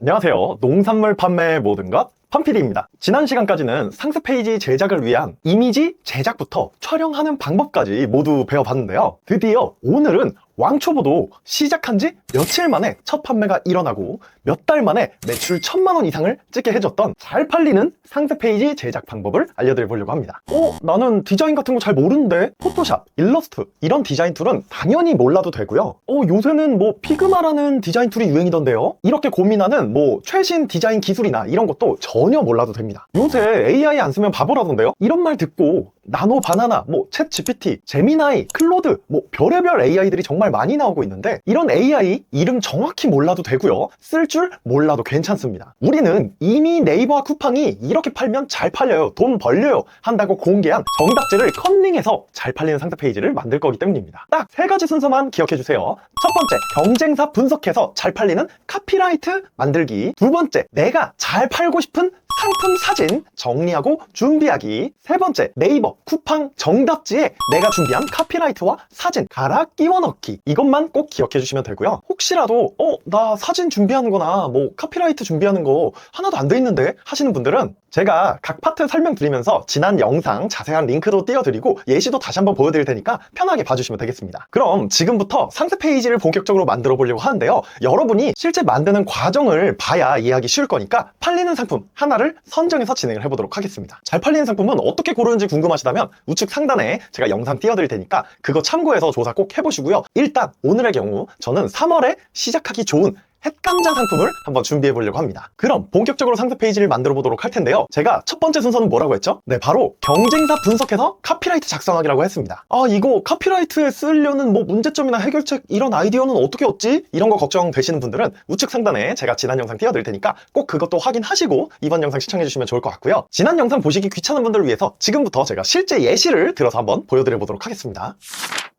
안녕하세요. 농산물 판매의 모든 것 판피디입니다. 지난 시간까지는 상세 페이지 제작을 위한 이미지 제작부터 촬영하는 방법까지 모두 배워봤는데요. 드디어 오늘은 왕초보도 시작한 지 며칠 만에 첫 판매가 일어나고 몇 달 만에 매출 1000만원 이상을 찍게 해줬던 잘 팔리는 상세 페이지 제작 방법을 알려드려보려고 합니다. 나는 디자인 같은 거 잘 모르는데 포토샵, 일러스트 이런 디자인 툴은 당연히 몰라도 되고요. 요새는 뭐 피그마라는 디자인 툴이 유행이던데요. 이렇게 고민하는 뭐 최신 디자인 기술이나 이런 것도 전혀 몰라도 됩니다. 요새 AI 안 쓰면 바보라던데요. 이런 말 듣고 나노 바나나, 챗 GPT, 제미나이, 클로드, 별의별 AI들이 정말 많이 나오고 있는데 이런 AI 이름 정확히 몰라도 되고요. 쓸 줄 몰라도 괜찮습니다. 우리는 이미 네이버와 쿠팡이 이렇게 팔면 잘 팔려요, 돈 벌려요 한다고 공개한 정답지를 컨닝해서 잘 팔리는 상세 페이지를 만들 거기 때문입니다. 딱 3가지 순서만 기억해 주세요. 첫 번째, 경쟁사 분석해서 잘 팔리는 카피라이트 만들기. 두 번째, 내가 잘 팔고 싶은 상품 사진 정리하고 준비하기. 세 번째, 네이버, 쿠팡 정답지에 내가 준비한 카피라이트와 사진 갈아 끼워 넣기. 이것만 꼭 기억해 주시면 되고요. 혹시라도 나 사진 준비하는 거나 카피라이트 준비하는 거 하나도 안 돼 있는데 하시는 분들은 제가 각 파트 설명드리면서 지난 영상 자세한 링크도 띄워드리고 예시도 다시 한번 보여드릴 테니까 편하게 봐주시면 되겠습니다. 그럼 지금부터 상세 페이지를 본격적으로 만들어 보려고 하는데요. 여러분이 실제 만드는 과정을 봐야 이해하기 쉬울 거니까 팔리는 상품 하나를 선정해서 진행을 해보도록 하겠습니다. 잘 팔리는 상품은 어떻게 고르는지 궁금하시다면 우측 상단에 제가 영상 띄워드릴 테니까 그거 참고해서 조사 꼭 해보시고요. 일단 오늘의 경우 저는 3월에 시작하기 좋은 햇감자 상품을 한번 준비해 보려고 합니다. 그럼 본격적으로 상세 페이지를 만들어 보도록 할 텐데요. 제가 첫 번째 순서는 뭐라고 했죠? 네, 바로 경쟁사 분석해서 카피라이트 작성하기라고 했습니다. 이거 카피라이트에 쓰려는 문제점이나 해결책 이런 아이디어는 어떻게 얻지? 이런 거 걱정되시는 분들은 우측 상단에 제가 지난 영상 띄워드릴 테니까 꼭 그것도 확인하시고 이번 영상 시청해 주시면 좋을 것 같고요. 지난 영상 보시기 귀찮은 분들을 위해서 지금부터 제가 실제 예시를 들어서 한번 보여드려 보도록 하겠습니다.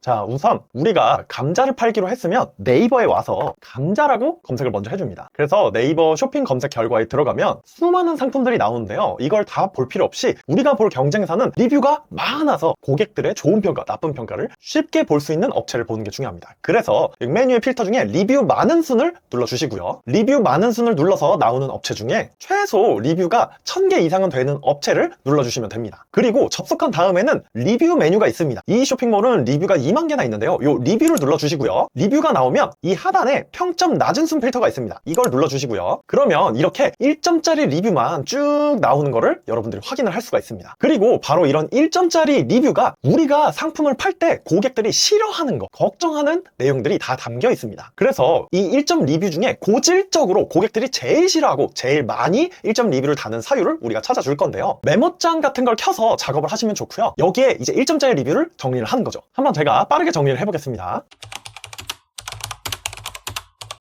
자, 우선 우리가 감자를 팔기로 했으면 네이버에 와서 감자라고 검색을 먼저 해줍니다. 그래서 네이버 쇼핑 검색 결과에 들어가면 수많은 상품들이 나오는데요. 이걸 다 볼 필요 없이 우리가 볼 경쟁사는 리뷰가 많아서 고객들의 좋은 평가, 나쁜 평가를 쉽게 볼 수 있는 업체를 보는 게 중요합니다. 그래서 메뉴의 필터 중에 리뷰 많은 순을 눌러주시고요. 리뷰 많은 순을 눌러서 나오는 업체 중에 최소 리뷰가 1000개 이상은 되는 업체를 눌러주시면 됩니다. 그리고 접속한 다음에는 리뷰 메뉴가 있습니다. 이 쇼핑몰은 리뷰가 2만 개나 있는데요. 요 리뷰를 눌러주시고요. 리뷰가 나오면 이 하단에 평점 낮은 순 필터가 있습니다. 이걸 눌러주시고요. 그러면 이렇게 1점짜리 리뷰만 쭉 나오는 거를 여러분들이 확인을 할 수가 있습니다. 그리고 바로 이런 1점짜리 리뷰가 우리가 상품을 팔 때 고객들이 싫어하는 거, 걱정하는 내용들이 다 담겨 있습니다. 그래서 이 1점 리뷰 중에 고질적으로 고객들이 제일 싫어하고 제일 많이 1점 리뷰를 다는 사유를 우리가 찾아줄 건데요. 메모장 같은 걸 켜서 작업을 하시면 좋고요. 여기에 이제 1점짜리 리뷰를 정리를 하는 거죠. 한번 제가 빠르게 정리를 해보겠습니다.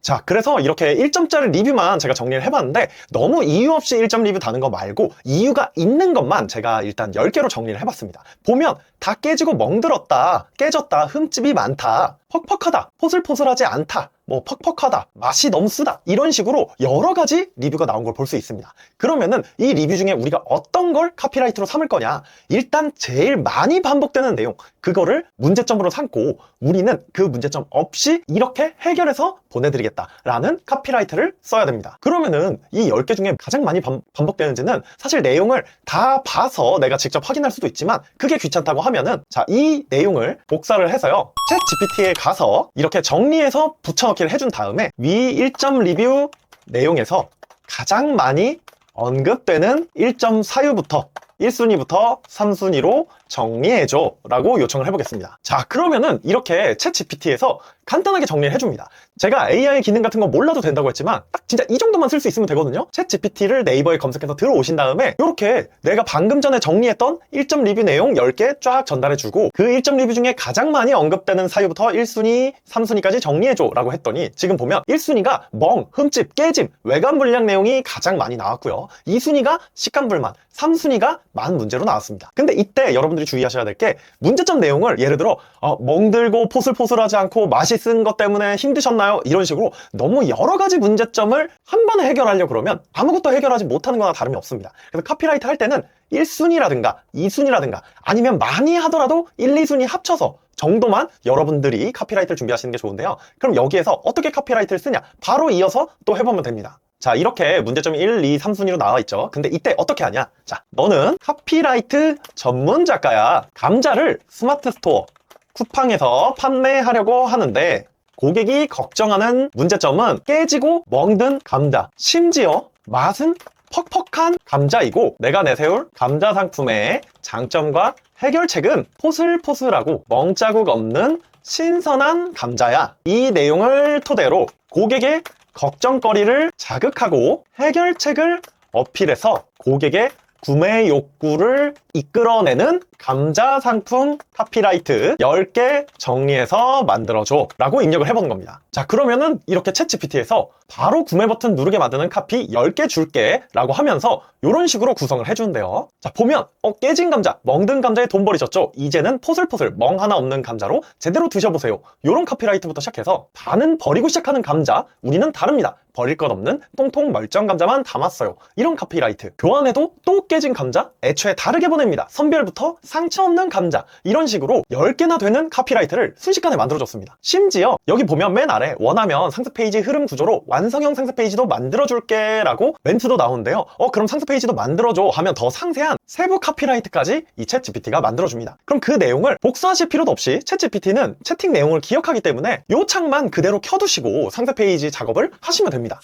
자, 그래서 이렇게 1점짜리 리뷰만 제가 정리를 해봤는데 너무 이유 없이 1점 리뷰 다는 거 말고 이유가 있는 것만 제가 일단 10개로 정리를 해봤습니다. 보면 다 깨지고 멍들었다, 깨졌다, 흠집이 많다, 퍽퍽하다, 포슬포슬하지 않다, 퍽퍽하다, 맛이 너무 쓰다 이런 식으로 여러 가지 리뷰가 나온 걸 볼 수 있습니다. 그러면은 이 리뷰 중에 우리가 어떤 걸 카피라이트로 삼을 거냐, 일단 제일 많이 반복되는 내용 그거를 문제점으로 삼고 우리는 그 문제점 없이 이렇게 해결해서 보내드리겠다라는 카피라이트를 써야 됩니다. 그러면은 이 10개 중에 가장 많이 반복되는지는 사실 내용을 다 봐서 내가 직접 확인할 수도 있지만 그게 귀찮다고 하면은 자, 이 내용을 복사를 해서요 챗 GPT에 가서 이렇게 정리해서 붙여넣기를 해준 다음에 위 1점 리뷰 내용에서 가장 많이 언급되는 1점 사유부터 1순위부터 3순위로 정리해줘 라고 요청을 해보겠습니다. 자, 그러면은 이렇게 챗 GPT에서 간단하게 정리를 해줍니다. 제가 AI 기능 같은 거 몰라도 된다고 했지만 딱 진짜 이 정도만 쓸 수 있으면 되거든요. 챗 GPT를 네이버에 검색해서 들어오신 다음에 이렇게 내가 방금 전에 정리했던 1점 리뷰 내용 10개 쫙 전달해주고 그 1점 리뷰 중에 가장 많이 언급되는 사유부터 1순위, 3순위까지 정리해줘 라고 했더니 지금 보면 1순위가 멍, 흠집, 깨짐, 외관 불량 내용이 가장 많이 나왔고요. 2순위가 식감 불만, 3순위가 만 문제로 나왔습니다. 근데 이때 여러분들이 주의하셔야 될 게 문제점 내용을 예를 들어 멍들고 포슬포슬하지 않고 맛이 쓴 것 때문에 힘드셨나요? 이런 식으로 너무 여러 가지 문제점을 한 번에 해결하려고 그러면 아무것도 해결하지 못하는 거나 다름이 없습니다. 그래서 카피라이트 할 때는 1순위라든가 2순위라든가 아니면 많이 하더라도 1, 2순위 합쳐서 정도만 여러분들이 카피라이트를 준비하시는 게 좋은데요. 그럼 여기에서 어떻게 카피라이트를 쓰냐? 바로 이어서 또 해보면 됩니다. 자, 이렇게 문제점이 1, 2, 3순위로 나와 있죠. 근데 이때 어떻게 하냐? 자, 너는 카피라이트 전문 작가야. 감자를 스마트 스토어, 쿠팡에서 판매하려고 하는데 고객이 걱정하는 문제점은 깨지고 멍든 감자, 심지어 맛은 퍽퍽한 감자이고 내가 내세울 감자 상품의 장점과 해결책은 포슬포슬하고 멍자국 없는 신선한 감자야. 이 내용을 토대로 고객의 걱정거리를 자극하고 해결책을 어필해서 고객의 구매 욕구를 이끌어내는 감자 상품 카피라이트 10개 정리해서 만들어줘 라고 입력을 해보는 겁니다. 자, 그러면은 이렇게 챗GPT에서 바로 구매 버튼 누르게 만드는 카피 10개 줄게 라고 하면서 이런 식으로 구성을 해준대요. 자, 보면 깨진 감자, 멍든 감자에 돈 버리셨죠? 이제는 포슬포슬 멍 하나 없는 감자로 제대로 드셔보세요. 이런 카피라이트부터 시작해서 반은 버리고 시작하는 감자, 우리는 다릅니다. 버릴 것 없는 통통 멀쩡 감자만 담았어요. 이런 카피라이트. 교환해도 또 깨진 감자, 애초에 다르게 보냅니다. 선별부터 상처 없는 감자. 이런 식으로 10개나 되는 카피라이트를 순식간에 만들어줬습니다. 심지어 여기 보면 맨 아래 원하면 상세 페이지 흐름 구조로 완성형 상세 페이지도 만들어줄게 라고 멘트도 나오는데요. 그럼 상세 페이지도 만들어줘 하면 더 상세한 세부 카피라이트까지 이 챗GPT가 만들어줍니다. 그럼 그 내용을 복사하실 필요도 없이 챗GPT는 채팅 내용을 기억하기 때문에 요 창만 그대로 켜두시고 상세 페이지 작업을 하시면 됩니다.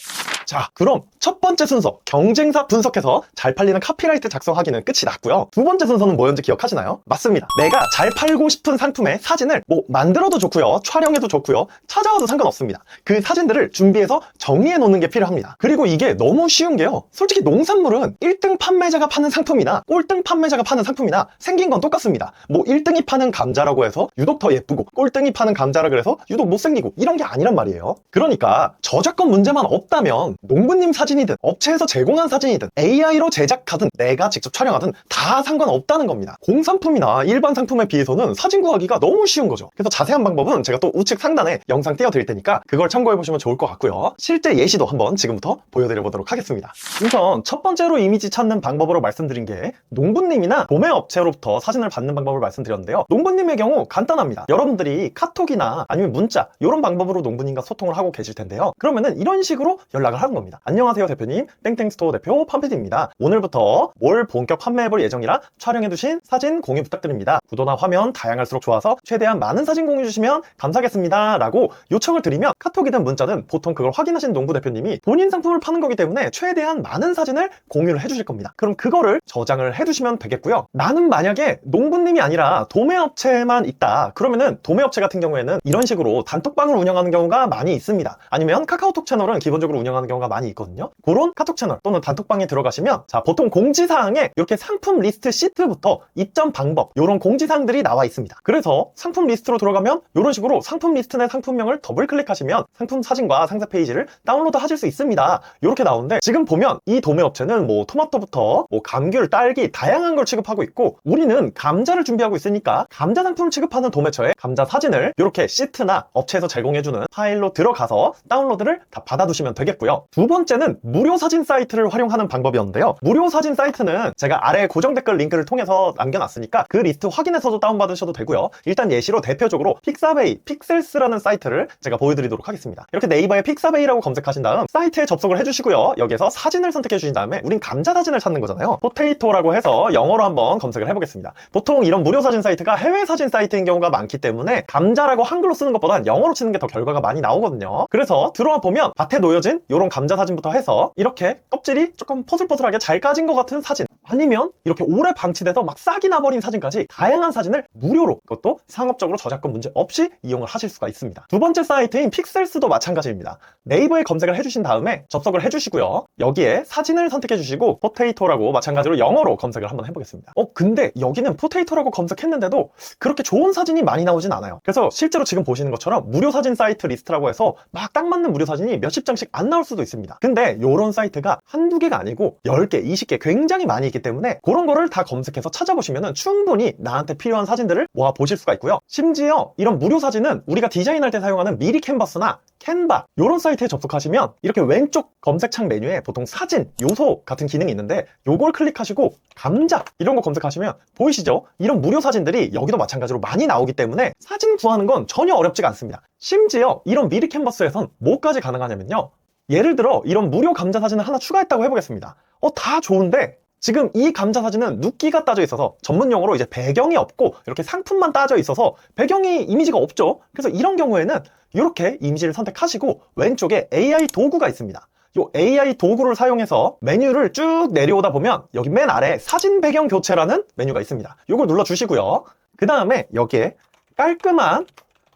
자, 그럼 첫 번째 순서 경쟁사 분석해서 잘 팔리는 카피라이트 작성하기는 끝이 났고요. 두 번째 순서는 뭐였는지 기억하시나요? 맞습니다. 내가 잘 팔고 싶은 상품의 사진을 만들어도 좋고요, 촬영해도 좋고요, 찾아와도 상관없습니다. 그 사진들을 준비해서 정리해 놓는 게 필요합니다. 그리고 이게 너무 쉬운 게요, 솔직히 농산물은 1등 판매자가 파는 상품이나 꼴등 판매자가 파는 상품이나 생긴 건 똑같습니다. 1등이 파는 감자라고 해서 유독 더 예쁘고 꼴등이 파는 감자라 그래서 유독 못생기고 이런 게 아니란 말이에요. 그러니까 저작권 문제만 없다면 농부님 사진이든 업체에서 제공한 사진이든 AI로 제작하든 내가 직접 촬영하든 다 상관없다는 겁니다. 공산품이나 일반 상품에 비해서는 사진 구하기가 너무 쉬운 거죠. 그래서 자세한 방법은 제가 또 우측 상단에 영상 띄워드릴 테니까 그걸 참고해 보시면 좋을 것 같고요. 실제 예시도 한번 지금부터 보여드려 보도록 하겠습니다. 우선 첫 번째로 이미지 찾는 방법으로 말씀드린 게 농부님이나 도매업체로부터 사진을 받는 방법을 말씀드렸는데요. 농부님의 경우 간단합니다. 여러분들이 카톡이나 아니면 문자 이런 방법으로 농부님과 소통을 하고 계실 텐데요. 그러면은 이런 식으로 연락을 하는 겁니다. 안녕하세요 대표님, 땡땡스토어 대표 판피디입니다. 오늘부터 뭘 본격 판매해볼 예정이라 촬영해두신 사진 공유 부탁드립니다. 구도나 화면 다양할수록 좋아서 최대한 많은 사진 공유 주시면 감사하겠습니다 라고 요청을 드리면 카톡이든 문자든 보통 그걸 확인하신 농부 대표님이 본인 상품을 파는 거기 때문에 최대한 많은 사진을 공유를 해주실 겁니다. 그럼 그거를 저장을 해두시면 되겠고요. 나는 만약에 농부님이 아니라 도매업체만 있다 그러면은 도매업체 같은 경우에는 이런 식으로 단톡방을 운영하는 경우가 많이 있습니다. 아니면 카카오톡 채널은 기본적으로 운영하는 경우가 많이 있거든요. 그런 카톡 채널 또는 단톡방에 들어가시면 자, 보통 공지사항에 이렇게 상품 리스트 시트부터 입점 방법 이런 공지사항들이 나와 있습니다. 그래서 상품 리스트로 들어가면 이런 식으로 상품 리스트 내 상품명을 더블 클릭하시면 상품 사진과 상세 페이지를 다운로드 하실 수 있습니다. 이렇게 나오는데 지금 보면 이 도매업체는 토마토부터 감귤, 딸기 다양한 걸 취급하고 있고 우리는 감자를 준비하고 있으니까 감자 상품을 취급하는 도매처에 감자 사진을 이렇게 시트나 업체에서 제공해주는 파일로 들어가서 다운로드를 다 받아두시면 되겠고요. 두 번째는 무료 사진 사이트를 활용하는 방법이었는데요. 무료 사진 사이트는 제가 아래 고정 댓글 링크를 통해서 남겨놨으니까 그 리스트 확인해서도 다운받으셔도 되고요. 일단 예시로 대표적으로 픽사베이, 픽셀스라는 사이트를 제가 보여드리도록 하겠습니다. 이렇게 네이버에 픽사베이라고 검색하신 다음 사이트에 접속을 해주시고요. 여기에서 사진을 선택해 주신 다음에 우린 감자 사진을 찾는 거잖아요. 포테이토라고 해서 영어로 한번 검색을 해보겠습니다. 보통 이런 무료 사진 사이트가 해외 사진 사이트인 경우가 많기 때문에 감자라고 한글로 쓰는 것보단 영어로 치는 게 더 결과가 많이 나오거든요. 그래서 들어와 보면 밭에 놓여진 이런 감자 사진부터 해서 이렇게 껍질이 조금 포슬포슬하게 잘 까진 것 같은 사진, 아니면 이렇게 오래 방치돼서 막 싹이 나버린 사진까지 다양한 사진을 무료로, 그것도 상업적으로 저작권 문제 없이 이용을 하실 수가 있습니다. 두 번째 사이트인 픽셀스도 마찬가지입니다. 네이버에 검색을 해주신 다음에 접속을 해주시고요. 여기에 사진을 선택해 주시고 포테이토라고 마찬가지로 영어로 검색을 한번 해보겠습니다. 근데 여기는 포테이토라고 검색했는데도 그렇게 좋은 사진이 많이 나오진 않아요. 그래서 실제로 지금 보시는 것처럼 무료 사진 사이트 리스트라고 해서 막 딱 맞는 무료 사진이 몇십 장씩 안 나올 수도 있습니다. 근데 이런 사이트가 한두 개가 아니고 10개, 20개 굉장히 많이 있기 때문에 그런 거를 다 검색해서 찾아보시면 충분히 나한테 필요한 사진들을 모아 보실 수가 있고요. 심지어 이런 무료 사진은 우리가 디자인할 때 사용하는 미리 캔버스나 캔바 이런 사이트에 접속하시면 이렇게 왼쪽 검색창 메뉴에 보통 사진, 요소 같은 기능이 있는데 요걸 클릭하시고 감자 이런 거 검색하시면 보이시죠? 이런 무료 사진들이 여기도 마찬가지로 많이 나오기 때문에 사진 구하는 건 전혀 어렵지가 않습니다. 심지어 이런 미리 캔버스에선 뭐까지 가능하냐면요, 예를 들어 이런 무료 감자 사진을 하나 추가했다고 해보겠습니다. 다 좋은데 지금 이 감자 사진은 눕기가 따져 있어서 전문 용어로 이제 배경이 없고 이렇게 상품만 따져 있어서 배경이 이미지가 없죠. 그래서 이런 경우에는 이렇게 이미지를 선택하시고 왼쪽에 AI 도구가 있습니다. 이 AI 도구를 사용해서 메뉴를 쭉 내려오다 보면 여기 맨 아래 사진 배경 교체라는 메뉴가 있습니다. 이걸 눌러주시고요. 그 다음에 여기에 깔끔한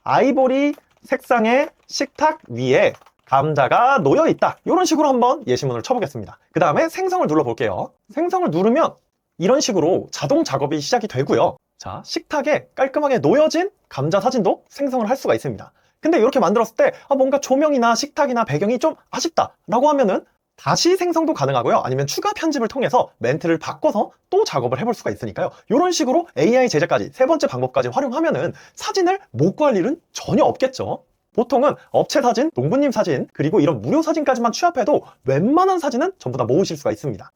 아이보리 색상의 식탁 위에 감자가 놓여있다. 이런 식으로 한번 예시문을 쳐보겠습니다. 그 다음에 생성을 눌러볼게요. 생성을 누르면 이런 식으로 자동 작업이 시작이 되고요. 자, 식탁에 깔끔하게 놓여진 감자 사진도 생성을 할 수가 있습니다. 근데 이렇게 만들었을 때 뭔가 조명이나 식탁이나 배경이 좀 아쉽다 라고 하면은 다시 생성도 가능하고요. 아니면 추가 편집을 통해서 멘트를 바꿔서 또 작업을 해볼 수가 있으니까요. 이런 식으로 AI 제작까지 세 번째 방법까지 활용하면은 사진을 못 구할 일은 전혀 없겠죠. 보통은 업체 사진, 농부님 사진, 그리고 이런 무료 사진까지만 취합해도 웬만한 사진은 전부 다 모으실 수가 있습니다.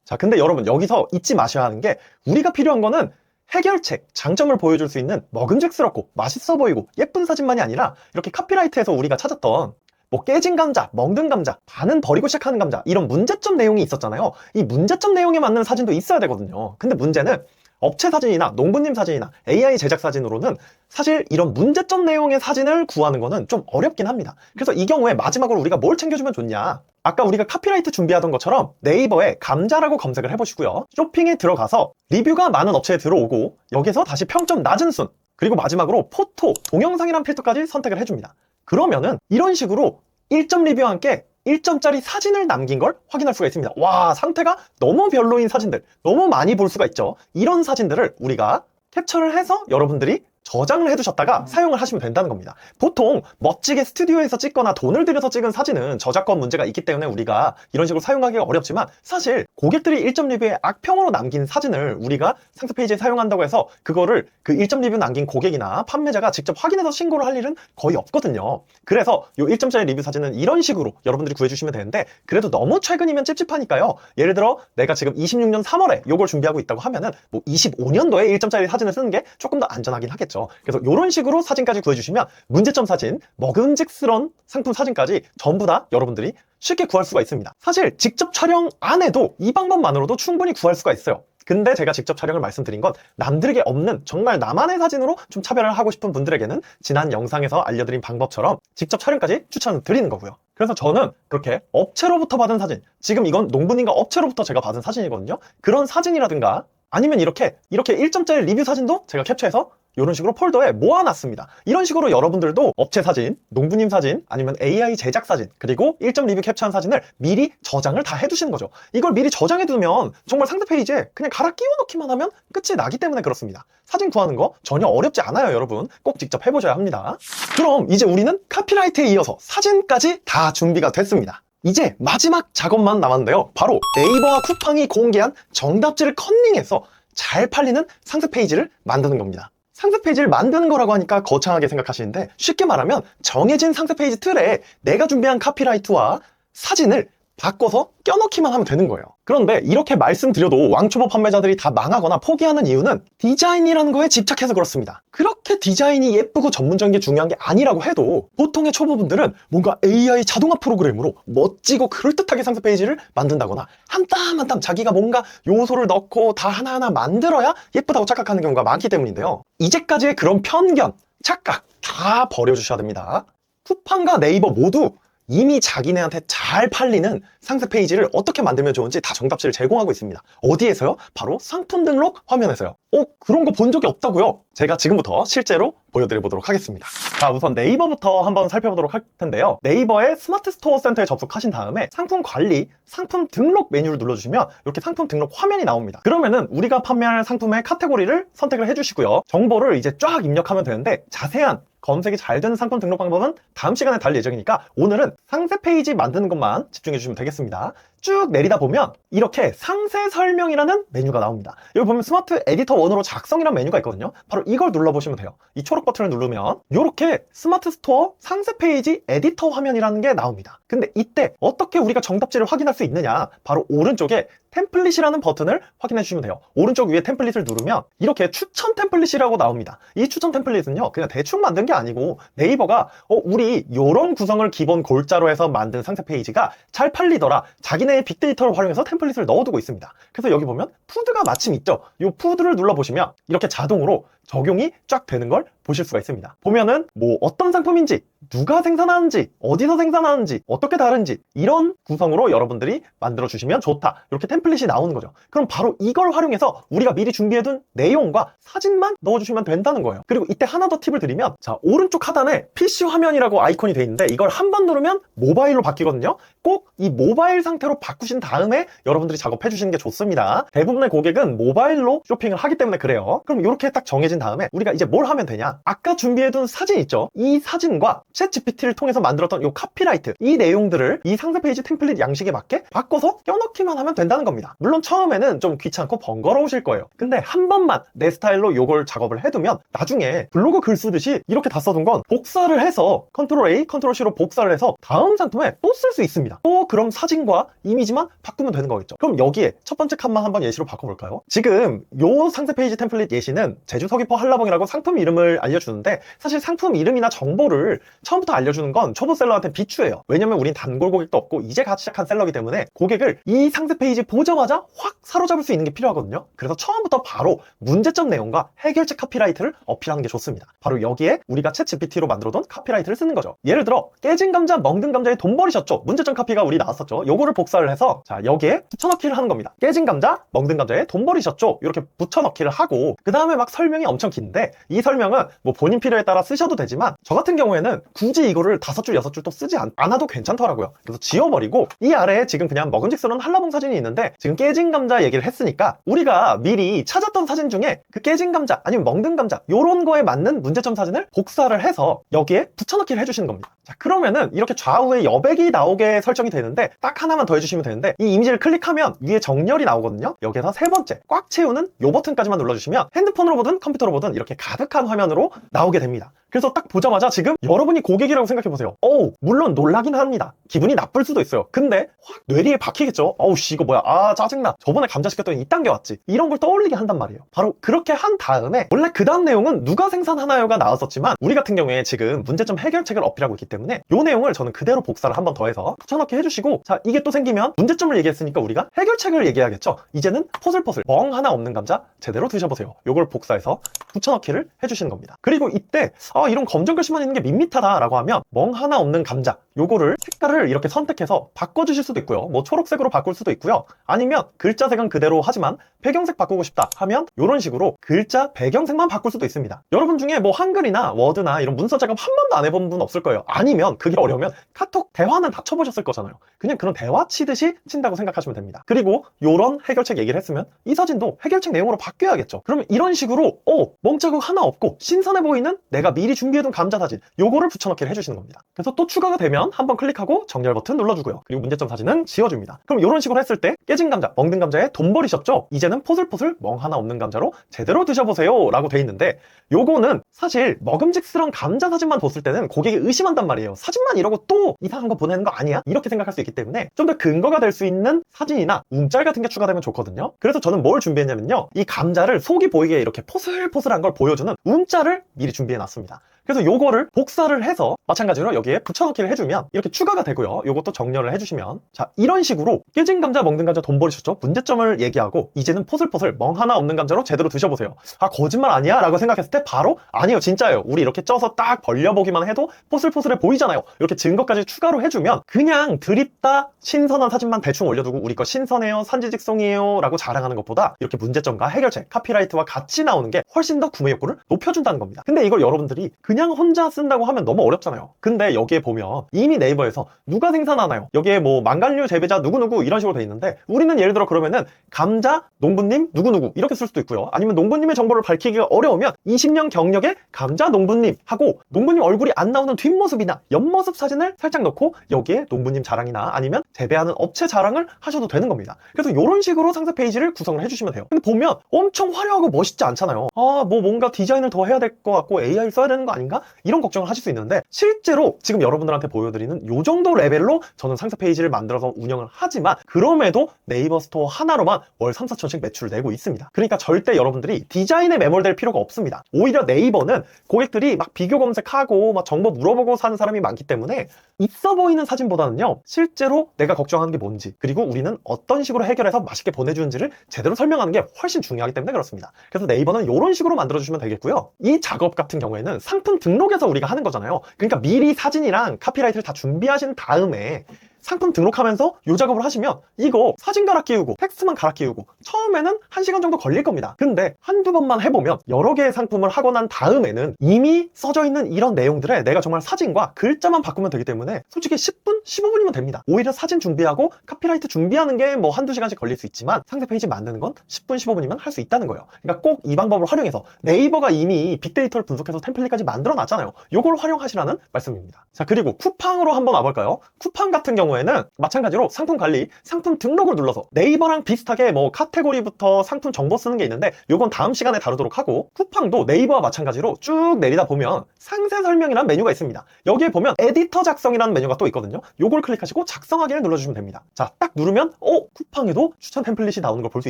자, 근데 여러분 여기서 잊지 마셔야 하는 게 우리가 필요한 거는 해결책, 장점을 보여줄 수 있는 먹음직스럽고 맛있어 보이고 예쁜 사진만이 아니라 이렇게 카피라이트에서 우리가 찾았던 뭐 깨진 감자, 멍든 감자, 반은 버리고 시작하는 감자 이런 문제점 내용이 있었잖아요. 이 문제점 내용에 맞는 사진도 있어야 되거든요. 근데 문제는 업체 사진이나 농부님 사진이나 AI 제작 사진으로는 사실 이런 문제점 내용의 사진을 구하는 거는 좀 어렵긴 합니다. 그래서 이 경우에 마지막으로 우리가 뭘 챙겨주면 좋냐? 아까 우리가 카피라이트 준비하던 것처럼 네이버에 감자라고 검색을 해보시고요. 쇼핑에 들어가서 리뷰가 많은 업체에 들어오고 여기서 다시 평점 낮은 순 그리고 마지막으로 포토, 동영상이란 필터까지 선택을 해줍니다. 그러면은 이런 식으로 1점 리뷰와 함께 1점짜리 사진을 남긴 걸 확인할 수가 있습니다. 와, 상태가 너무 별로인 사진들, 너무 많이 볼 수가 있죠. 이런 사진들을 우리가 캡처를 해서 여러분들이 저장을 해두셨다가 사용을 하시면 된다는 겁니다. 보통 멋지게 스튜디오에서 찍거나 돈을 들여서 찍은 사진은 저작권 문제가 있기 때문에 우리가 이런 식으로 사용하기가 어렵지만 사실 고객들이 1점 리뷰에 악평으로 남긴 사진을 우리가 상세 페이지에 사용한다고 해서 그거를 그 1점 리뷰 남긴 고객이나 판매자가 직접 확인해서 신고를 할 일은 거의 없거든요. 그래서 이 1점짜리 리뷰 사진은 이런 식으로 여러분들이 구해주시면 되는데 그래도 너무 최근이면 찝찝하니까요. 예를 들어 내가 지금 26년 3월에 이걸 준비하고 있다고 하면은 뭐 25년도에 1점짜리 사진을 쓰는 게 조금 더 안전하긴 하겠죠. 그래서 이런 식으로 사진까지 구해주시면 문제점 사진, 먹음직스러운 상품 사진까지 전부 다 여러분들이 쉽게 구할 수가 있습니다. 사실 직접 촬영 안 해도 이 방법만으로도 충분히 구할 수가 있어요. 근데 제가 직접 촬영을 말씀드린 건 남들에게 없는 정말 나만의 사진으로 좀 차별을 하고 싶은 분들에게는 지난 영상에서 알려드린 방법처럼 직접 촬영까지 추천드리는 거고요. 그래서 저는 그렇게 업체로부터 받은 사진, 지금 이건 농부님과 업체로부터 제가 받은 사진이거든요. 그런 사진이라든가 아니면 이렇게 1점짜리 리뷰 사진도 제가 캡처해서 이런 식으로 폴더에 모아놨습니다. 이런 식으로 여러분들도 업체 사진, 농부님 사진, 아니면 AI 제작 사진, 그리고 1점 리뷰 캡처한 사진을 미리 저장을 다 해두시는 거죠. 이걸 미리 저장해두면 정말 상세 페이지에 그냥 갈아 끼워 넣기만 하면 끝이 나기 때문에 그렇습니다. 사진 구하는 거 전혀 어렵지 않아요, 여러분. 꼭 직접 해보셔야 합니다. 그럼 이제 우리는 카피라이트에 이어서 사진까지 다 준비가 됐습니다. 이제 마지막 작업만 남았는데요. 바로 네이버와 쿠팡이 공개한 정답지를 컨닝해서 잘 팔리는 상세 페이지를 만드는 겁니다. 상세 페이지를 만드는 거라고 하니까 거창하게 생각하시는데 쉽게 말하면 정해진 상세 페이지 틀에 내가 준비한 카피라이트와 사진을 바꿔서 껴넣기만 하면 되는 거예요. 그런데 이렇게 말씀드려도 왕초보 판매자들이 다 망하거나 포기하는 이유는 디자인이라는 거에 집착해서 그렇습니다. 그렇게 디자인이 예쁘고 전문적인 게 중요한 게 아니라고 해도 보통의 초보분들은 뭔가 AI 자동화 프로그램으로 멋지고 그럴듯하게 상세 페이지를 만든다거나 한 땀 한 땀 자기가 뭔가 요소를 넣고 다 하나하나 만들어야 예쁘다고 착각하는 경우가 많기 때문인데요. 이제까지의 그런 편견, 착각 다 버려주셔야 됩니다. 쿠팡과 네이버 모두 이미 자기네한테 잘 팔리는 상세 페이지를 어떻게 만들면 좋은지 다 정답지를 제공하고 있습니다. 어디에서요? 바로 상품 등록 화면에서요. 그런 거 본 적이 없다고요? 제가 지금부터 실제로 보여드려 보도록 하겠습니다. 자, 우선 네이버부터 한번 살펴보도록 할 텐데요. 네이버의 스마트 스토어 센터에 접속하신 다음에 상품 관리, 상품 등록 메뉴를 눌러주시면 이렇게 상품 등록 화면이 나옵니다. 그러면은 우리가 판매할 상품의 카테고리를 선택을 해주시고요. 정보를 이제 쫙 입력하면 되는데 자세한 검색이 잘 되는 상품 등록 방법은 다음 시간에 다룰 예정이니까 오늘은 상세 페이지 만드는 것만 집중해 주시면 되겠습니다. 쭉 내리다 보면 이렇게 상세 설명이라는 메뉴가 나옵니다. 여기 보면 스마트 에디터 1으로 작성이라는 메뉴가 있거든요. 바로 이걸 눌러보시면 돼요. 이 초록 버튼을 누르면 이렇게 스마트 스토어 상세 페이지 에디터 화면이라는 게 나옵니다. 근데 이때 어떻게 우리가 정답지를 확인할 수 있느냐, 바로 오른쪽에 템플릿이라는 버튼을 확인해 주시면 돼요. 오른쪽 위에 템플릿을 누르면 이렇게 추천 템플릿이라고 나옵니다. 이 추천 템플릿은요, 그냥 대충 만든 게 아니고 네이버가 우리 요런 구성을 기본 골자로 해서 만든 상세 페이지가 잘 팔리더라, 자기네의 빅데이터를 활용해서 템플릿을 넣어두고 있습니다. 그래서 여기 보면 푸드가 마침 있죠. 이 푸드를 눌러보시면 이렇게 자동으로 적용이 쫙 되는 걸 보실 수가 있습니다. 보면은 뭐 어떤 상품인지, 누가 생산하는지, 어디서 생산하는지, 어떻게 다른지, 이런 구성으로 여러분들이 만들어 주시면 좋다, 이렇게 템플릿이 나오는 거죠. 그럼 바로 이걸 활용해서 우리가 미리 준비해둔 내용과 사진만 넣어주시면 된다는 거예요. 그리고 이때 하나 더 팁을 드리면, 자, 오른쪽 하단에 PC 화면이라고 아이콘이 돼 있는데 이걸 한 번 누르면 모바일로 바뀌거든요. 꼭 이 모바일 상태로 바꾸신 다음에 여러분들이 작업해 주시는 게 좋습니다. 대부분의 고객은 모바일로 쇼핑을 하기 때문에 그래요. 그럼 이렇게 딱 정해진 다음에 우리가 이제 뭘 하면 되냐, 아까 준비해둔 사진 있죠? 이 사진과 챗 GPT를 통해서 만들었던 이 카피라이트, 이 내용들을 이 상세 페이지 템플릿 양식에 맞게 바꿔서 껴넣기만 하면 된다는 겁니다. 물론 처음에는 좀 귀찮고 번거로우실 거예요. 근데 한 번만 내 스타일로 요걸 작업을 해두면 나중에 블로그 글 쓰듯이 이렇게 다 써둔 건 복사를 해서 컨트롤 A, 컨트롤 C로 복사를 해서 다음 상품에 또 쓸 수 있습니다. 또 그럼 사진과 이미지만 바꾸면 되는 거겠죠. 그럼 여기에 첫 번째 칸만 한번 예시로 바꿔볼까요? 지금 요 상세 페이지 템플릿 예시는 제주 서귀포 한라봉이라고 상품 이름을 알려주는데, 사실 상품 이름이나 정보를 처음부터 알려주는 건 초보 셀러한테 비추예요. 왜냐면 우린 단골 고객도 없고 이제 갓 시작한 셀러이기 때문에 고객을 이 상세 페이지 보자마자 확 사로잡을 수 있는 게 필요하거든요. 그래서 처음부터 바로 문제점 내용과 해결책 카피라이트를 어필하는 게 좋습니다. 바로 여기에 우리가 챗 GPT로 만들어둔 카피라이트를 쓰는 거죠. 예를 들어 깨진 감자, 먹는 감자에 돈 버리셨죠? 문제점 카피가 우리 나왔었죠. 요거를 복사를 해서 자, 여기에 붙여넣기를 하는 겁니다. 깨진 감자, 먹는 감자에 돈 버리셨죠? 이렇게 붙여넣기를 하고, 그 다음에 막 설명이 엄청 긴데 이 설명은 뭐 본인 필요에 따라 쓰셔도 되지만 저 같은 경우에는 굳이 이거를 5줄, 6줄 또 쓰지 않아도 괜찮더라고요. 그래서 지워버리고 이 아래에 지금 그냥 먹음직스러운 한라봉 사진이 있는데, 지금 깨진 감자 얘기를 했으니까 우리가 미리 찾았던 사진 중에 그 깨진 감자 아니면 먹는 감자 요런 거에 맞는 문제점 사진을 복사를 해서 여기에 붙여넣기를 해주시는 겁니다. 자, 그러면은 이렇게 좌우에 여백이 나오게 설정이 되는데 딱 하나만 더 해주시면 되는데, 이 이미지를 클릭하면 위에 정렬이 나오거든요. 여기에서 세 번째 꽉 채우는 요 버튼까지만 눌러주시면 핸드폰으로 보든 컴퓨터로 보든 이렇게 가득한 화면으로 나오게 됩니다. 그래서 딱 보자마자 지금 여러분이 고객이라고 생각해보세요. 물론 놀라긴 합니다. 기분이 나쁠 수도 있어요. 근데 확 뇌리에 박히겠죠. 씨 이거 뭐야, 짜증나, 저번에 감자 시켰더니 이딴 게 왔지, 이런 걸 떠올리게 한단 말이에요. 바로 그렇게 한 다음에 원래 그 다음 내용은 누가 생산하나요가 나왔었지만 우리 같은 경우에 지금 문제점 해결책을 어필하고 있기 때문에 요 내용을 저는 그대로 복사를 한 번 더 해서 붙여넣기 해주시고, 자, 이게 또 생기면 문제점을 얘기했으니까 우리가 해결책을 얘기해야겠죠. 이제는 포슬포슬 멍 하나 없는 감자 제대로 드셔보세요. 요걸 복사해서 붙여넣기를 해주시는 겁니다. 그리고 이때 이런 검정 글씨만 있는 게 밋밋하다 라고 하면 멍 하나 없는 감자 요거를 색깔을 이렇게 선택해서 바꿔주실 수도 있고요. 뭐 초록색으로 바꿀 수도 있고요. 아니면 글자 색은 그대로 하지만 배경색 바꾸고 싶다 하면 이런 식으로 글자 배경색만 바꿀 수도 있습니다. 여러분 중에 뭐 한글이나 워드나 이런 문서 작업 한 번도 안 해본 분 없을 거예요. 아니면 그게 어려우면 카톡 대화는 다 쳐보셨을 거잖아요. 그냥 그런 대화 치듯이 친다고 생각하시면 됩니다. 그리고 요런 해결책 얘기를 했으면 이 사진도 해결책 내용으로 바뀌어야겠죠. 그러면 이런 식으로 멍자국 하나 없고 신선해 보이는 내가 미리 준비해둔 감자 사진 요거를 붙여넣기를 해주시는 겁니다. 그래서 또 추가가 되면 한번 클릭하고 정렬 버튼 눌러주고요. 그리고 문제점 사진은 지워줍니다. 그럼 이런 식으로 했을 때 깨진 감자, 먹는 감자에 돈 버리셨죠? 이제는 포슬포슬 멍 하나 없는 감자로 제대로 드셔보세요 라고 돼 있는데, 요거는 사실 먹음직스러운 감자 사진만 봤을 때는 고객이 의심한단 말이에요. 사진만 이러고 또 이상한 거 보내는 거 아니야? 이렇게 생각할 수 있기 때문에 좀 더 근거가 될 수 있는 사진이나 움짤 같은 게 추가되면 좋거든요. 그래서 저는 뭘 준비했냐면요, 이 감자를 속이 보이게 이렇게 포슬포슬한 걸 보여주는 움짤을 미리 준비해 놨습니다. 그래서 요거를 복사를 해서 마찬가지로 여기에 붙여넣기를 해주면 이렇게 추가가 되고요. 요것도 정렬을 해주시면, 자, 이런 식으로 깨진 감자, 먹는 감자 돈 버리셨죠? 문제점을 얘기하고 이제는 포슬포슬 멍 하나 없는 감자로 제대로 드셔보세요. 거짓말 아니야? 라고 생각했을 때 바로 아니에요, 진짜예요. 우리 이렇게 쪄서 딱 벌려보기만 해도 포슬포슬해 보이잖아요. 이렇게 증거까지 추가로 해주면 그냥 드립다 신선한 사진만 대충 올려두고 우리 거 신선해요, 산지직송이에요 라고 자랑하는 것보다 이렇게 문제점과 해결책, 카피라이트와 같이 나오는 게 훨씬 더 구매 욕구를 높여준다는 겁니다. 근데 이걸 여러분들이 그냥 그냥 혼자 쓴다고 하면 너무 어렵잖아요. 근데 여기에 보면 이미 네이버에서 누가 생산하나요? 여기에 뭐 망간류 재배자 누구누구 이런 식으로 돼 있는데, 우리는 예를 들어 그러면은 감자 농부님 누구누구 이렇게 쓸 수도 있고요. 아니면 농부님의 정보를 밝히기가 어려우면 20년 경력의 감자 농부님 하고, 농부님 얼굴이 안 나오는 뒷모습이나 옆모습 사진을 살짝 넣고 여기에 농부님 자랑이나 아니면 재배하는 업체 자랑을 하셔도 되는 겁니다. 그래서 이런 식으로 상세 페이지를 구성을 해주시면 돼요. 근데 보면 엄청 화려하고 멋있지 않잖아요. 뭐 뭔가 디자인을 더 해야 될 것 같고 AI를 써야 되는 거 아닌가? 이런 걱정을 하실 수 있는데, 실제로 지금 여러분들한테 보여드리는 이 정도 레벨로 저는 상세 페이지를 만들어서 운영을 하지만, 그럼에도 네이버 스토어 하나로만 월 3, 4천씩 매출을 내고 있습니다. 그러니까 절대 여러분들이 디자인에 매몰될 필요가 없습니다. 오히려 네이버는 고객들이 막 비교 검색하고 막 정보 물어보고 사는 사람이 많기 때문에 있어 보이는 사진보다는요, 실제로 내가 걱정하는 게 뭔지, 그리고 우리는 어떤 식으로 해결해서 맛있게 보내주는지를 제대로 설명하는 게 훨씬 중요하기 때문에 그렇습니다. 그래서 네이버는 이런 식으로 만들어주시면 되겠고요. 이 작업 같은 경우에는 상품 등록에서 우리가 하는 거잖아요. 그러니까 미리 사진이랑 카피라이트를 다 준비하신 다음에 상품 등록하면서 이 작업을 하시면 이거 사진 갈아 끼우고 텍스트만 갈아 끼우고 처음에는 1시간 정도 걸릴 겁니다. 근데 한두 번만 해보면 여러 개의 상품을 하고 난 다음에는 이미 써져 있는 이런 내용들에 내가 정말 사진과 글자만 바꾸면 되기 때문에 솔직히 10분, 15분이면 됩니다. 오히려 사진 준비하고 카피라이트 준비하는 게 뭐 한두 시간씩 걸릴 수 있지만 상세 페이지 만드는 건 10분, 15분이면 할 수 있다는 거예요. 그러니까 꼭 이 방법을 활용해서, 네이버가 이미 빅데이터를 분석해서 템플릿까지 만들어 놨잖아요. 이걸 활용하시라는 말씀입니다. 자, 그리고 쿠팡으로 한번 와볼까요? 쿠팡 같은 경우에는 마찬가지로 상품 관리, 상품 등록을 눌러서 네이버랑 비슷하게 뭐 카테고리부터 상품 정보 쓰는 게 있는데 요건 다음 시간에 다루도록 하고, 쿠팡도 네이버와 마찬가지로 쭉 내리다 보면 상세 설명이라는 메뉴가 있습니다. 여기에 보면 에디터 작성이라는 메뉴가 또 있거든요. 요걸 클릭하시고 작성하기를 눌러주시면 됩니다. 자, 딱 누르면 쿠팡에도 추천 템플릿이 나오는 걸 볼 수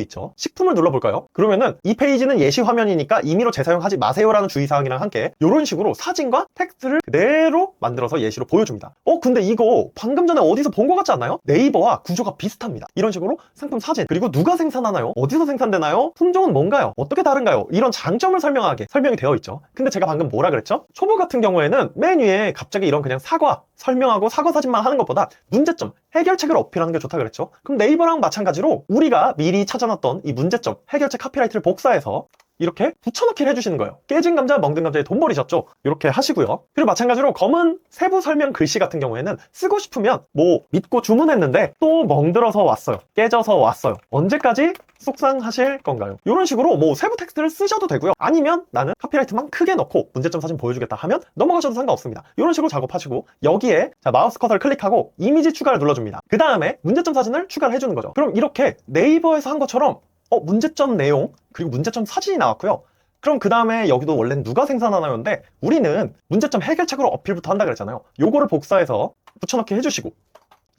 있죠. 식품을 눌러볼까요? 그러면은 이 페이지는 예시 화면이니까 임의로 재사용하지 마세요라는 주의사항이랑 함께 이런 식으로 사진과 텍스트를 그대로 만들어서 예시로 보여줍니다. 근데 이거 방금 전에 어디서 본 것 같지 않나요? 네이버와 구조가 비슷합니다. 이런 식으로 상품 사진, 그리고 누가 생산하나요? 어디서 생산되나요? 품종은 뭔가요? 어떻게 다른가요? 이런 장점을 설명하게 설명이 되어 있죠. 근데 제가 방금 뭐라 그랬죠? 초보 같은 경우에는 맨 위에 갑자기 이런 그냥 사과 설명하고 사과 사진만 하는 것보다 문제점, 해결책을 어필하는 게 좋다 그랬죠. 그럼 네이버랑 마찬가지로 우리가 미리 찾아놨던 이 문제점, 해결책 카피라이트를 복사해서 이렇게 붙여넣기를 해주시는 거예요. 깨진 감자, 멍든 감자에 돈 버리셨죠? 이렇게 하시고요. 그리고 마찬가지로 검은 세부 설명 글씨 같은 경우에는 쓰고 싶으면 뭐 믿고 주문했는데 또 멍들어서 왔어요, 깨져서 왔어요, 언제까지 속상하실 건가요? 이런 식으로 뭐 세부 텍스트를 쓰셔도 되고요. 아니면 나는 카피라이트만 크게 넣고 문제점 사진 보여주겠다 하면 넘어가셔도 상관없습니다. 이런 식으로 작업하시고 여기에 마우스 커서를 클릭하고 이미지 추가를 눌러줍니다. 그 다음에 문제점 사진을 추가를 해주는 거죠. 그럼 이렇게 네이버에서 한 것처럼 문제점 내용 그리고 문제점 사진이 나왔고요. 그럼 그 다음에 여기도 원래는 누가 생산하나요인데 우리는 문제점 해결책으로 어필부터 한다 그랬잖아요. 요거를 복사해서 붙여넣기 해주시고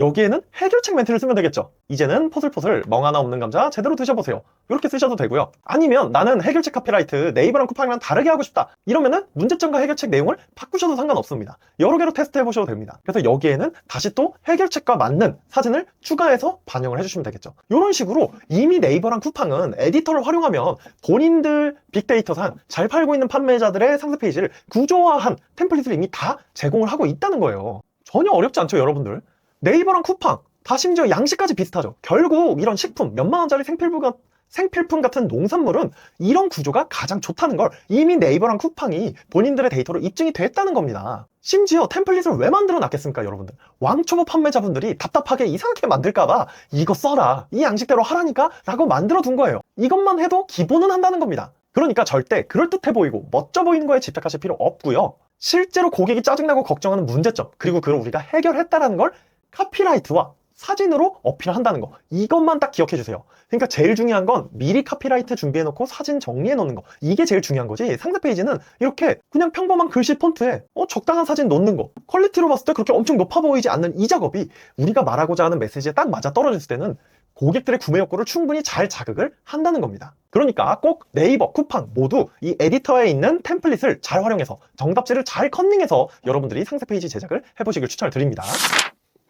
여기에는 해결책 멘트를 쓰면 되겠죠. 이제는 포슬포슬 멍 하나 없는 감자 제대로 드셔보세요. 이렇게 쓰셔도 되고요. 아니면 나는 해결책 카피라이트 네이버랑 쿠팡이랑 다르게 하고 싶다 이러면은 문제점과 해결책 내용을 바꾸셔도 상관없습니다. 여러 개로 테스트 해보셔도 됩니다. 그래서 여기에는 다시 또 해결책과 맞는 사진을 추가해서 반영을 해주시면 되겠죠. 이런 식으로 이미 네이버랑 쿠팡은 에디터를 활용하면 본인들 빅데이터상 잘 팔고 있는 판매자들의 상세 페이지를 구조화한 템플릿을 이미 다 제공을 하고 있다는 거예요. 전혀 어렵지 않죠, 여러분들. 네이버랑 쿠팡 다 심지어 양식까지 비슷하죠. 결국 이런 식품 몇만 원짜리 생필품 같은 농산물은 이런 구조가 가장 좋다는 걸 이미 네이버랑 쿠팡이 본인들의 데이터로 입증이 됐다는 겁니다. 심지어 템플릿을 왜 만들어 놨겠습니까, 여러분들? 왕초보 판매자분들이 답답하게 이상하게 만들까봐 이거 써라, 이 양식대로 하라니까 라고 만들어 둔 거예요. 이것만 해도 기본은 한다는 겁니다. 그러니까 절대 그럴듯해 보이고 멋져 보이는 거에 집착하실 필요 없고요. 실제로 고객이 짜증나고 걱정하는 문제점, 그리고 그걸 우리가 해결했다는 걸 카피라이트와 사진으로 어필한다는 거, 이것만 딱 기억해 주세요. 그러니까 제일 중요한 건 미리 카피라이트 준비해 놓고 사진 정리해 놓는 거, 이게 제일 중요한 거지. 상세 페이지는 이렇게 그냥 평범한 글씨 폰트에 적당한 사진 놓는 거, 퀄리티로 봤을 때 그렇게 엄청 높아 보이지 않는 이 작업이 우리가 말하고자 하는 메시지에 딱 맞아 떨어졌을 때는 고객들의 구매 욕구를 충분히 잘 자극을 한다는 겁니다. 그러니까 꼭 네이버, 쿠팡 모두 이 에디터에 있는 템플릿을 잘 활용해서 정답지를 잘 컨닝해서 여러분들이 상세 페이지 제작을 해보시길 추천을 드립니다.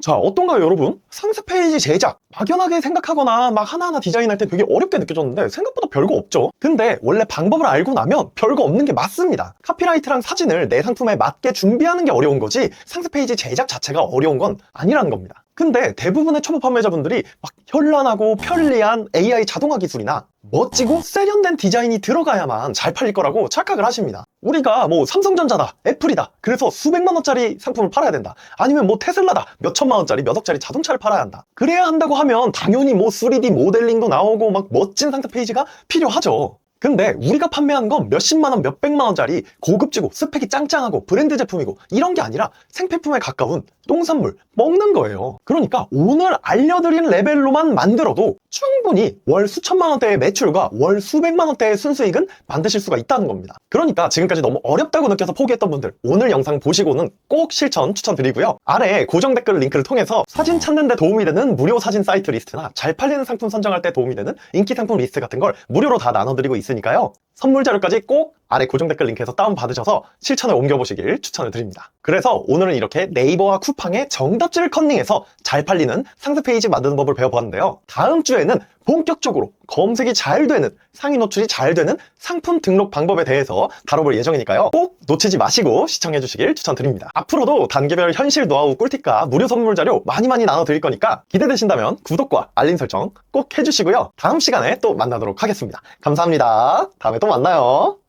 자, 어떤가요, 여러분? 상세 페이지 제작 막연하게 생각하거나 막 하나하나 디자인할 때 되게 어렵게 느껴졌는데 생각보다 별거 없죠. 근데 원래 방법을 알고 나면 별거 없는 게 맞습니다. 카피라이트랑 사진을 내 상품에 맞게 준비하는 게 어려운 거지 상세 페이지 제작 자체가 어려운 건 아니라는 겁니다. 근데 대부분의 초보 판매자분들이 막 현란하고 편리한 AI 자동화 기술이나 멋지고 세련된 디자인이 들어가야만 잘 팔릴 거라고 착각을 하십니다. 우리가 뭐 삼성전자다, 애플이다, 그래서 수백만 원짜리 상품을 팔아야 된다, 아니면 뭐 테슬라다, 몇 천만 원짜리, 몇 억짜리 자동차를 팔아야 한다, 그래야 한다고 하면 당연히 뭐 3D 모델링도 나오고 막 멋진 상세 페이지가 필요하죠. 근데 우리가 판매한 건 몇십만 원, 몇백만 원짜리 고급지고 스펙이 짱짱하고 브랜드 제품이고 이런 게 아니라 생필품에 가까운 똥산물, 먹는 거예요. 그러니까 오늘 알려드린 레벨로만 만들어도 충분히 월 수천만 원대의 매출과 월 수백만 원대의 순수익은 만드실 수가 있다는 겁니다. 그러니까 지금까지 너무 어렵다고 느껴서 포기했던 분들, 오늘 영상 보시고는 꼭 실천 추천드리고요. 아래 고정 댓글 링크를 통해서 사진 찾는 데 도움이 되는 무료 사진 사이트 리스트나 잘 팔리는 상품 선정할 때 도움이 되는 인기 상품 리스트 같은 걸 무료로 다 나눠드리고 있으니까요. 선물 자료까지 꼭 아래 고정 댓글 링크에서 다운받으셔서 실천에 옮겨보시길 추천을 드립니다. 그래서 오늘은 이렇게 네이버와 쿠팡의 정답지를 컨닝해서 잘 팔리는 상세 페이지 만드는 법을 배워보았는데요. 다음 주에는 본격적으로 검색이 잘 되는, 상위 노출이 잘 되는 상품 등록 방법에 대해서 다뤄볼 예정이니까요. 꼭 놓치지 마시고 시청해 주시길 추천드립니다. 앞으로도 단계별 현실 노하우 꿀팁과 무료 선물 자료 많이 나눠드릴 거니까 기대되신다면 구독과 알림 설정 꼭 해주시고요. 다음 시간에 또 만나도록 하겠습니다. 감사합니다. 다음에 또 만나요.